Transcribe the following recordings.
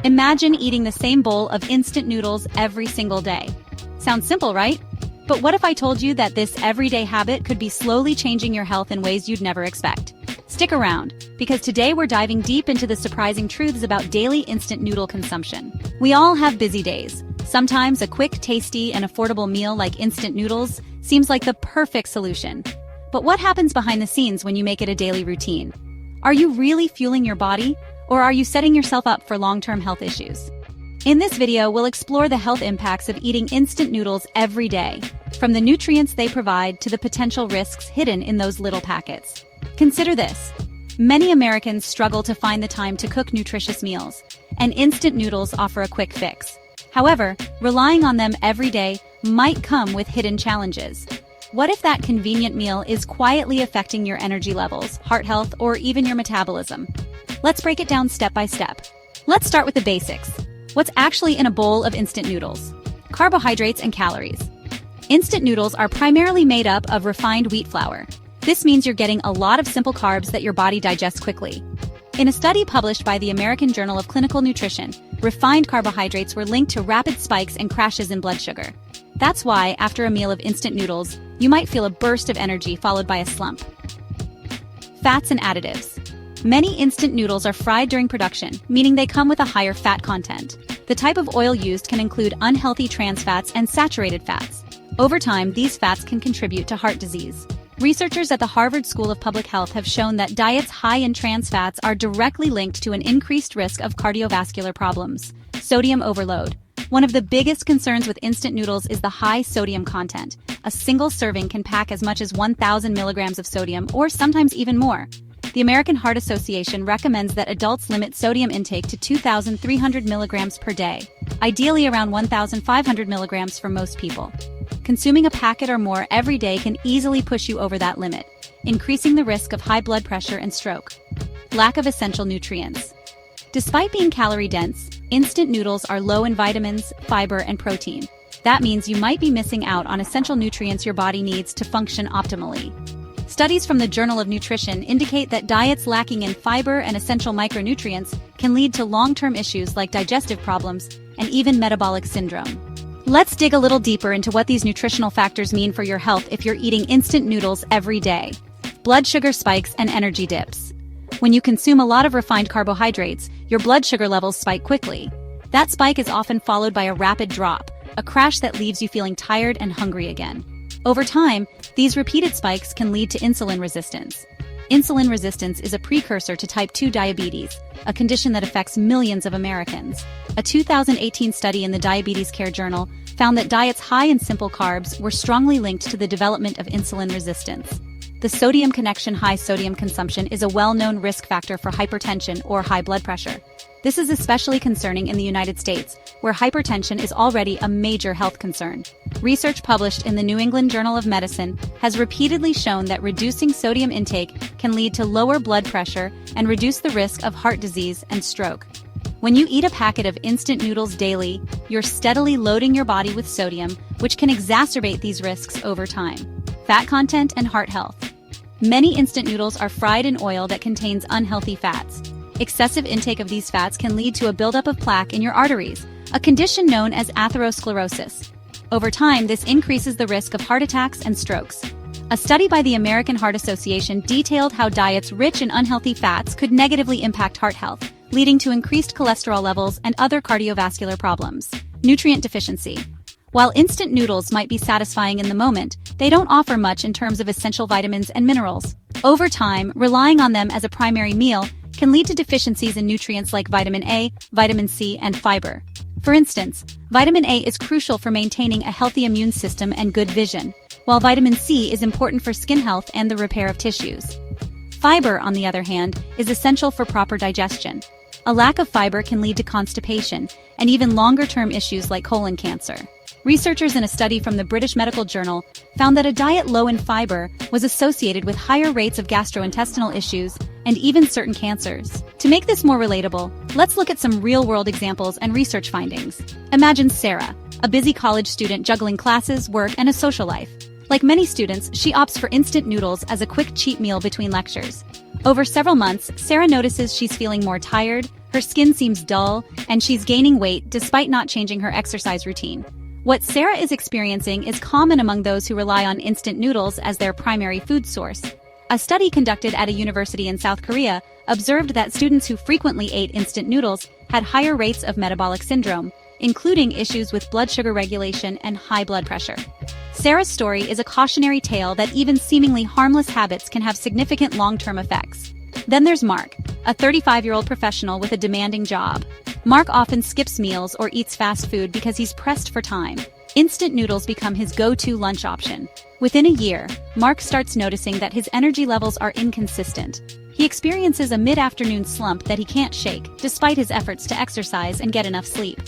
Imagine eating the same bowl of instant noodles every single day. Sounds simple, right? But what if I told you that this everyday habit could be slowly changing your health in ways you'd never expect? Stick around, because today we're diving deep into the surprising truths about daily instant noodle consumption. We all have busy days. Sometimes a quick, tasty, and affordable meal like instant noodles seems like the perfect solution. But what happens behind the scenes when you make it a daily routine? Are you really fueling your body, or are you setting yourself up for long-term health issues? In this video, we'll explore the health impacts of eating instant noodles every day, from the nutrients they provide to the potential risks hidden in those little packets. Consider this. Many Americans struggle to find the time to cook nutritious meals, and instant noodles offer a quick fix. However, relying on them every day might come with hidden challenges. What if that convenient meal is quietly affecting your energy levels, heart health, or even your metabolism? Let's break it down step by step. Let's start with the basics. What's actually in a bowl of instant noodles? Carbohydrates and calories. Instant noodles are primarily made up of refined wheat flour. This means you're getting a lot of simple carbs that your body digests quickly. In a study published by the American Journal of Clinical Nutrition, refined carbohydrates were linked to rapid spikes and crashes in blood sugar. That's why, after a meal of instant noodles, you might feel a burst of energy followed by a slump. Fats and additives. Many instant noodles are fried during production, meaning they come with a higher fat content. The type of oil used can include unhealthy trans fats and saturated fats. Over time, these fats can contribute to heart disease. Researchers at the Harvard School of Public Health have shown that diets high in trans fats are directly linked to an increased risk of cardiovascular problems. Sodium overload. One of the biggest concerns with instant noodles is the high sodium content. A single serving can pack as much as 1,000 milligrams of sodium, or sometimes even more. The American Heart Association recommends that adults limit sodium intake to 2,300 milligrams per day, ideally around 1,500 milligrams for most people. Consuming a packet or more every day can easily push you over that limit, increasing the risk of high blood pressure and stroke. Lack of essential nutrients. Despite being calorie-dense, instant noodles are low in vitamins, fiber, and protein. That means you might be missing out on essential nutrients your body needs to function optimally. Studies from the Journal of Nutrition indicate that diets lacking in fiber and essential micronutrients can lead to long-term issues like digestive problems and even metabolic syndrome. Let's dig a little deeper into what these nutritional factors mean for your health if you're eating instant noodles every day. Blood sugar spikes and energy dips. When you consume a lot of refined carbohydrates, your blood sugar levels spike quickly. That spike is often followed by a rapid drop, a crash that leaves you feeling tired and hungry again. Over time, these repeated spikes can lead to insulin resistance. Insulin resistance is a precursor to type 2 diabetes, a condition that affects millions of Americans. A 2018 study in the Diabetes Care Journal found that diets high in simple carbs were strongly linked to the development of insulin resistance. The sodium connection. High sodium consumption is a well-known risk factor for hypertension or high blood pressure. This is especially concerning in the United States, where hypertension is already a major health concern. Research published in the New England Journal of Medicine has repeatedly shown that reducing sodium intake can lead to lower blood pressure and reduce the risk of heart disease and stroke. When you eat a packet of instant noodles daily, you're steadily loading your body with sodium, which can exacerbate these risks over time. Fat content and heart health. Many instant noodles are fried in oil that contains unhealthy fats. Excessive intake of these fats can lead to a buildup of plaque in your arteries, a condition known as atherosclerosis. Over time, this increases the risk of heart attacks and strokes. A study by the American Heart Association detailed how diets rich in unhealthy fats could negatively impact heart health, leading to increased cholesterol levels and other cardiovascular problems. Nutrient deficiency. While instant noodles might be satisfying in the moment, they don't offer much in terms of essential vitamins and minerals. Over time, relying on them as a primary meal can lead to deficiencies in nutrients like vitamin A, vitamin C, and fiber. For instance, vitamin A is crucial for maintaining a healthy immune system and good vision, while vitamin C is important for skin health and the repair of tissues. Fiber, on the other hand, is essential for proper digestion. A lack of fiber can lead to constipation and even longer-term issues like colon cancer. Researchers in a study from the British Medical Journal found that a diet low in fiber was associated with higher rates of gastrointestinal issues and even certain cancers. To make this more relatable, let's look at some real-world examples and research findings. Imagine Sarah, a busy college student juggling classes, work, and a social life. Like many students, she opts for instant noodles as a quick cheat meal between lectures. Over several months, Sarah notices she's feeling more tired, Her skin seems dull, and she's gaining weight despite not changing her exercise routine. What Sarah is experiencing is common among those who rely on instant noodles as their primary food source. A study conducted at a university in South Korea observed that students who frequently ate instant noodles had higher rates of metabolic syndrome, including issues with blood sugar regulation and high blood pressure. Sarah's story is a cautionary tale that even seemingly harmless habits can have significant long-term effects. Then there's Mark, a 35-year-old professional with a demanding job. Mark often skips meals or eats fast food because he's pressed for time. Instant noodles become his go-to lunch option. Within a year, Mark starts noticing that his energy levels are inconsistent. He experiences a mid-afternoon slump that he can't shake, despite his efforts to exercise and get enough sleep.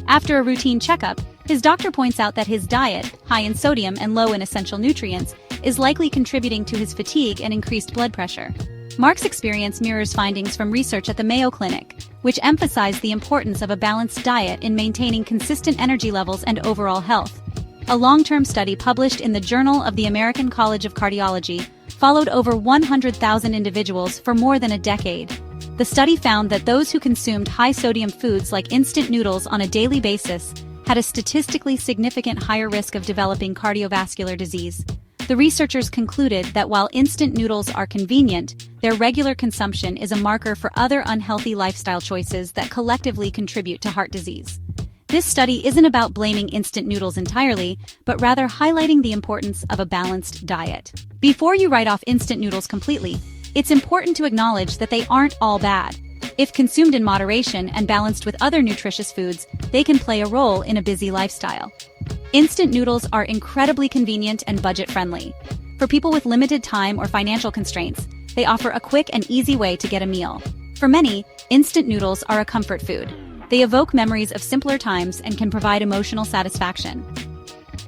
After a routine checkup, his doctor points out that his diet, high in sodium and low in essential nutrients, is likely contributing to his fatigue and increased blood pressure. Mark's experience mirrors findings from research at the Mayo Clinic, which emphasized the importance of a balanced diet in maintaining consistent energy levels and overall health. A long-term study published in the Journal of the American College of Cardiology followed over 100,000 individuals for more than a decade. The study found that those who consumed high-sodium foods like instant noodles on a daily basis had a statistically significant higher risk of developing cardiovascular disease. The researchers concluded that while instant noodles are convenient, their regular consumption is a marker for other unhealthy lifestyle choices that collectively contribute to heart disease. This study isn't about blaming instant noodles entirely, but rather highlighting the importance of a balanced diet. Before you write off instant noodles completely, it's important to acknowledge that they aren't all bad. If consumed in moderation and balanced with other nutritious foods, they can play a role in a busy lifestyle. Instant noodles are incredibly convenient and budget-friendly. For people with limited time or financial constraints, they offer a quick and easy way to get a meal. For many, instant noodles are a comfort food. They evoke memories of simpler times and can provide emotional satisfaction.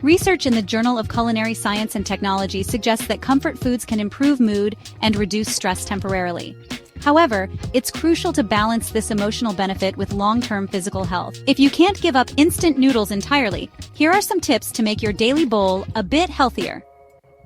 Research in the Journal of Culinary Science and Technology suggests that comfort foods can improve mood and reduce stress temporarily. However, it's crucial to balance this emotional benefit with long-term physical health. If you can't give up instant noodles entirely, here are some tips to make your daily bowl a bit healthier.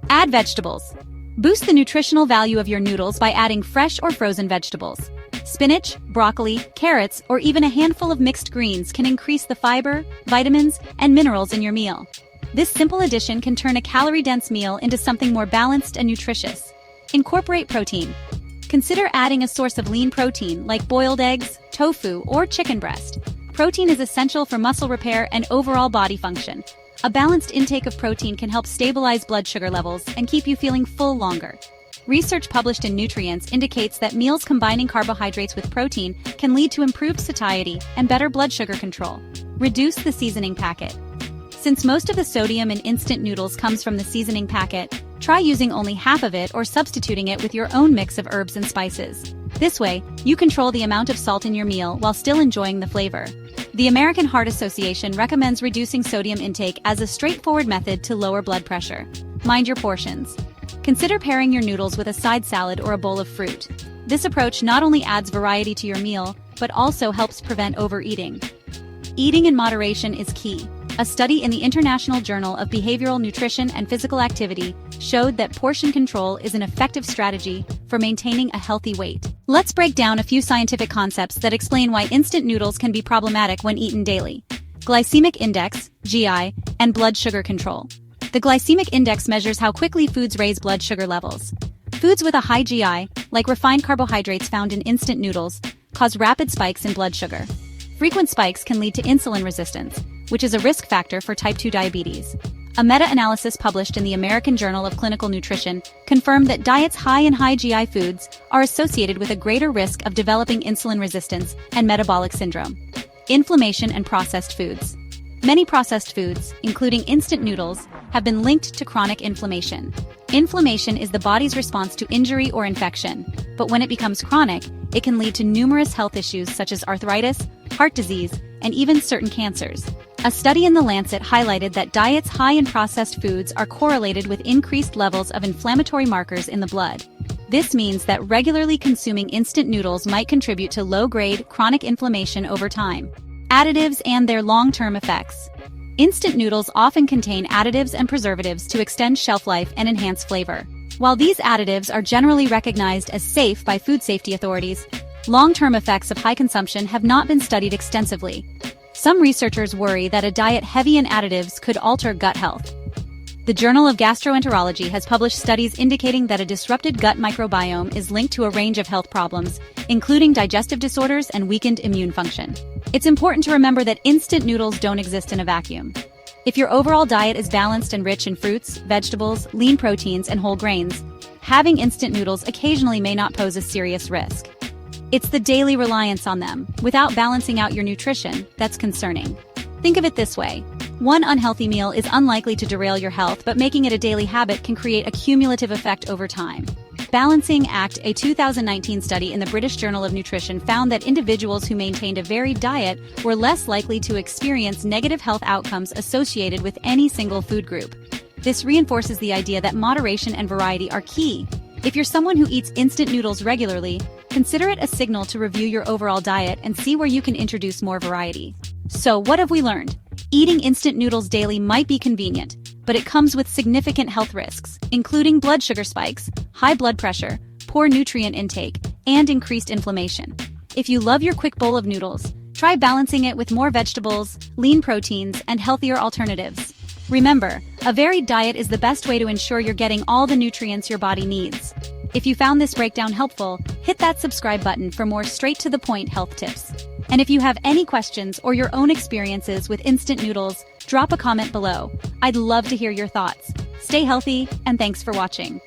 Add vegetables. Boost the nutritional value of your noodles by adding fresh or frozen vegetables. Spinach, broccoli, carrots, or even a handful of mixed greens can increase the fiber, vitamins, and minerals in your meal. This simple addition can turn a calorie-dense meal into something more balanced and nutritious. Incorporate protein. Consider adding a source of lean protein like boiled eggs, tofu, or chicken breast. Protein is essential for muscle repair and overall body function. A balanced intake of protein can help stabilize blood sugar levels and keep you feeling full longer. Research published in Nutrients indicates that meals combining carbohydrates with protein can lead to improved satiety and better blood sugar control. Reduce the seasoning packet. Since most of the sodium in instant noodles comes from the seasoning packet, try using only half of it or substituting it with your own mix of herbs and spices. This way, you control the amount of salt in your meal while still enjoying the flavor. The American Heart Association recommends reducing sodium intake as a straightforward method to lower blood pressure. Mind your portions. Consider pairing your noodles with a side salad or a bowl of fruit. This approach not only adds variety to your meal, but also helps prevent overeating. Eating in moderation is key. A study in the International Journal of Behavioral Nutrition and Physical Activity showed that portion control is an effective strategy for maintaining a healthy weight. Let's break down a few scientific concepts that explain why instant noodles can be problematic when eaten daily. Glycemic index, GI, and blood sugar control. The glycemic index measures how quickly foods raise blood sugar levels. Foods with a high GI, like refined carbohydrates found in instant noodles, cause rapid spikes in blood sugar. Frequent spikes can lead to insulin resistance, which is a risk factor for type 2 diabetes. A meta-analysis published in the American Journal of Clinical Nutrition confirmed that diets high in high GI foods are associated with a greater risk of developing insulin resistance and metabolic syndrome. Inflammation and processed foods. Many processed foods, including instant noodles, have been linked to chronic inflammation. Inflammation is the body's response to injury or infection, but when it becomes chronic, it can lead to numerous health issues such as arthritis, heart disease, and even certain cancers. A study in The Lancet highlighted that diets high in processed foods are correlated with increased levels of inflammatory markers in the blood. This means that regularly consuming instant noodles might contribute to low-grade, chronic inflammation over time. Additives and their long-term effects. Instant noodles often contain additives and preservatives to extend shelf life and enhance flavor. While these additives are generally recognized as safe by food safety authorities, long-term effects of high consumption have not been studied extensively. Some researchers worry that a diet heavy in additives could alter gut health. The Journal of Gastroenterology has published studies indicating that a disrupted gut microbiome is linked to a range of health problems, including digestive disorders and weakened immune function. It's important to remember that instant noodles don't exist in a vacuum. If your overall diet is balanced and rich in fruits, vegetables, lean proteins, and whole grains, having instant noodles occasionally may not pose a serious risk. It's the daily reliance on them, without balancing out your nutrition, that's concerning. Think of it this way. One unhealthy meal is unlikely to derail your health, but making it a daily habit can create a cumulative effect over time. Balancing Act, a 2019 study in the British Journal of Nutrition found that individuals who maintained a varied diet were less likely to experience negative health outcomes associated with any single food group. This reinforces the idea that moderation and variety are key. If you're someone who eats instant noodles regularly, consider it a signal to review your overall diet and see where you can introduce more variety. So, what have we learned? Eating instant noodles daily might be convenient, but it comes with significant health risks, including blood sugar spikes, high blood pressure, poor nutrient intake, and increased inflammation. If you love your quick bowl of noodles, try balancing it with more vegetables, lean proteins, and healthier alternatives. Remember, a varied diet is the best way to ensure you're getting all the nutrients your body needs. If you found this breakdown helpful, hit that subscribe button for more straight-to-the-point health tips. And if you have any questions or your own experiences with instant noodles, drop a comment below. I'd love to hear your thoughts. Stay healthy, and thanks for watching.